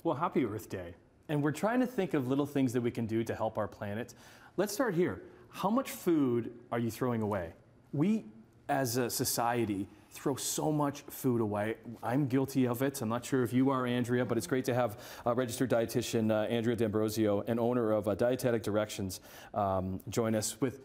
Well, happy Earth Day. And we're trying to think of little things that we can do to help our planet. Let's start here. How much food are you throwing away? We, as a society, throw so much food away. I'm guilty of it. I'm not sure if you are, Andrea, but it's great to have registered dietitian Andrea D'Ambrosio and owner of Dietetic Directions join us with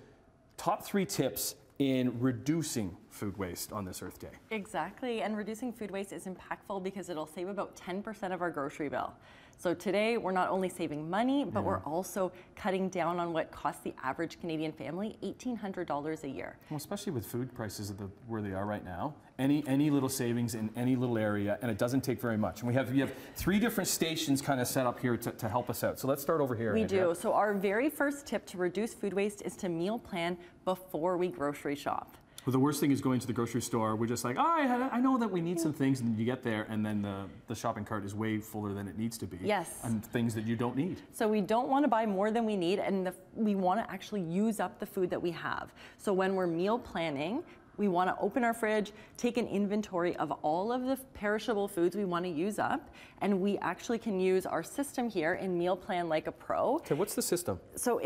top 3 tips in reducing food waste on this Earth Day. Exactly, and reducing food waste is impactful because it'll save about 10% of our grocery bill. So today we're not only saving money, but we're also cutting down on what costs the average Canadian family $1,800 a year. Well, especially with food prices where they are right now, any little savings in any little area, and it doesn't take very much. And we have 3 different stations kind of set up here to help us out. So let's start over here. We Andrea. do. So our very first tip to reduce food waste is to meal plan before we grocery shop. Well, the worst thing is going to the grocery store. We're just like, oh, I know that we need some things, and you get there, and then the shopping cart is way fuller than it needs to be. Yes. And things that you don't need. So we don't want to buy more than we need, and we want to actually use up the food that we have. So when we're meal planning, we want to open our fridge, take an inventory of all of the perishable foods we want to use up, and we actually can use our system here in Meal Plan Like a Pro. Okay, what's the system? So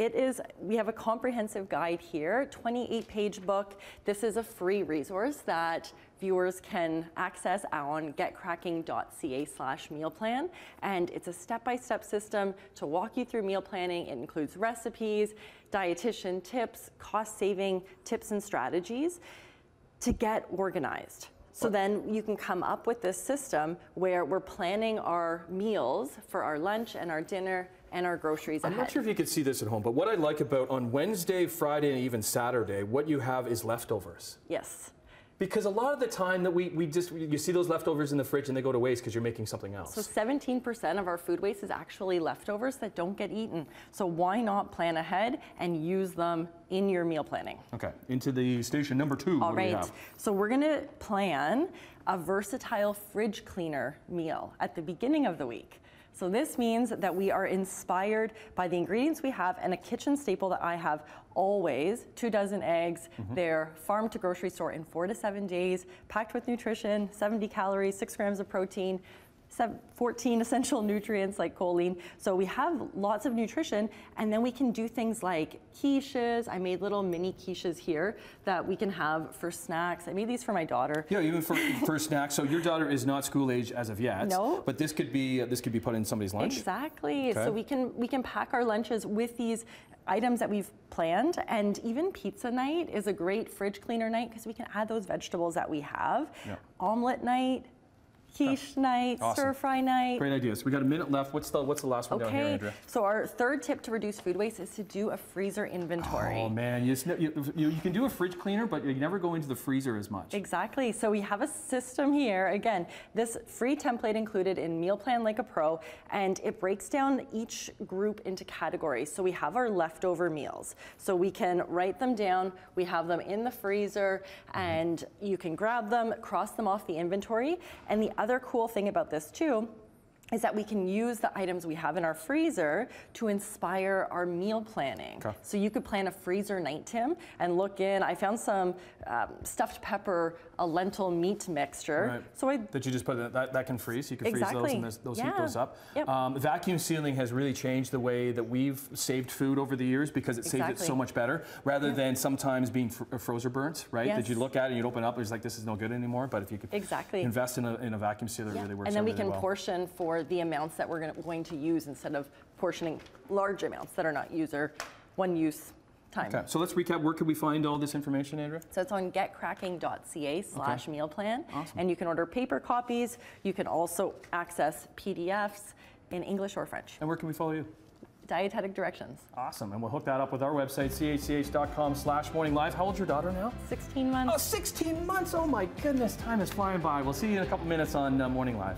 we have a comprehensive guide here, 28-page book. This is a free resource that viewers can access on getcracking.ca/mealplan, and it's a step-by-step system to walk you through meal planning. It includes recipes, dietitian tips, cost-saving tips and strategies to get organized. So then you can come up with this system where we're planning our meals for our lunch and our dinner and our groceries ahead. I'm not sure if you can see this at home, but what I like about on Wednesday, Friday, and even Saturday, what you have is leftovers. Yes. Because a lot of the time that you see those leftovers in the fridge and they go to waste because you're making something else. So 17% of our food waste is actually leftovers that don't get eaten. So why not plan ahead and use them in your meal planning? Okay, into the station number 2. All right, so we're gonna plan a versatile fridge cleaner meal at the beginning of the week. So this means that we are inspired by the ingredients we have, and a kitchen staple that I have always, 2 dozen eggs. They're farm to grocery store in 4 to 7 days, packed with nutrition, 70 calories, 6 grams of protein, 14 essential nutrients like choline. So we have lots of nutrition, and then we can do things like quiches. I made little mini quiches here that we can have for snacks. I made these for my daughter. Yeah, even for snacks. So your daughter is not school age as of yet. No. But this could be put in somebody's lunch. Exactly. Okay. So we can pack our lunches with these items that we've planned, and even pizza night is a great fridge cleaner night because we can add those vegetables that we have. Yeah. Omelet night, quiche night, stir fry night. Great ideas. We got a minute left. What's the last one down here, Andrea? So our third tip to reduce food waste is to do a freezer inventory. Oh man, you can do a fridge cleaner, but you never go into the freezer as much. Exactly. So we have a system here. Again, this free template included in Meal Plan Like a Pro, and it breaks down each group into categories. So we have our leftover meals. So we can write them down. We have them in the freezer, and you can grab them, cross them off the inventory. And the other cool thing about this too is that we can use the items we have in our freezer to inspire our meal planning. Okay. So you could plan a freezer night, Tim, and look in. I found some stuffed pepper, a lentil meat mixture. Right. So that you just put that can freeze. You can freeze those and they'll heat those up. Yep. Vacuum sealing has really changed the way that we've saved food over the years because it saves it so much better rather than sometimes being frozen burnt, right? Yes. That you'd look at it and you'd open up, it's like this is no good anymore. But if you could invest in a vacuum sealer, it really works. And then we can well. portion for the amounts that we're going to use instead of portioning large amounts that are not one use time. Okay, so let's recap. Where could we find all this information, Andrea? So it's on getcracking.ca/mealplan. Awesome. And you can order paper copies. You can also access PDFs in English or French. And where can we follow you? Dietetic Directions. Awesome, and we'll hook that up with our website, chch.com/morninglive. How old's your daughter now? 16 months. Oh, 16 months! Oh my goodness, time is flying by. We'll see you in a couple minutes on Morning Live.